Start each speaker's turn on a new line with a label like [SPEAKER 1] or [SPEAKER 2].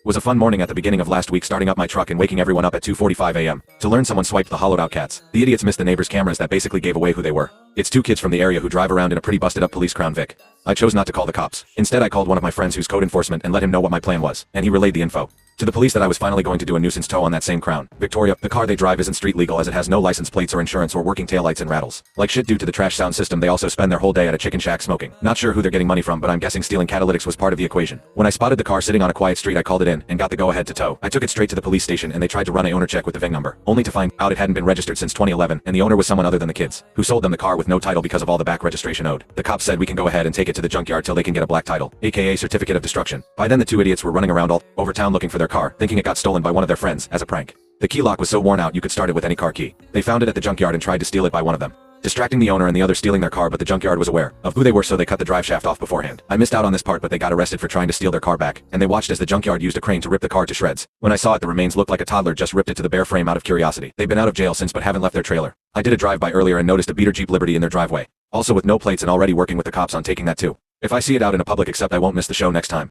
[SPEAKER 1] Was a fun morning at the beginning of last week, starting up my truck and waking everyone up at 2:45 a.m. to learn someone swiped the hollowed out cats. The idiots missed the neighbors' cameras that basically gave away who they were. It's two kids from the area who drive around in a pretty busted up police Crown Vic. I chose not to call the cops. Instead, I called one of my friends who's code enforcement and let him know what my plan was, and he relayed the info to the police that I was finally going to do a nuisance tow on that same Crown Victoria. The car they drive isn't street legal as it has no license plates or insurance or working taillights and rattles. Like shit due to the trash sound system, they also spend their whole day at a chicken shack smoking. Not sure who they're getting money from, but I'm guessing stealing catalytics was part of the equation. When I spotted the car sitting on a quiet street, I called it in and got the go-ahead to tow. I took it straight to the police station and they tried to run an owner check with the VIN number, only to find out it hadn't been registered since 2011 and the owner was someone other than the kids, who sold them the car with no title because of all the back registration owed. The cops said we can go ahead and take it to the junkyard till they can get a black title, aka certificate of destruction. By then the two idiots were running around all over town looking for their car, thinking it got stolen by one of their friends as a prank. The key lock was so worn out you could start it with any car key. They found it at the junkyard and tried to steal it by one of them, distracting the owner and the other stealing their car, but the junkyard was aware of who they were, so they cut the drive shaft off beforehand. I missed out on this part, but they got arrested for trying to steal their car back, and they watched as the junkyard used a crane to rip the car to shreds. When I saw it, the remains looked like a toddler just ripped it to the bare frame out of curiosity. They've been out of jail since but haven't left their trailer. I did a drive-by earlier and noticed a beater Jeep Liberty in their driveway, also with no plates, and already working with the cops on taking that too. If I see it out in a public, except I won't miss the show next time.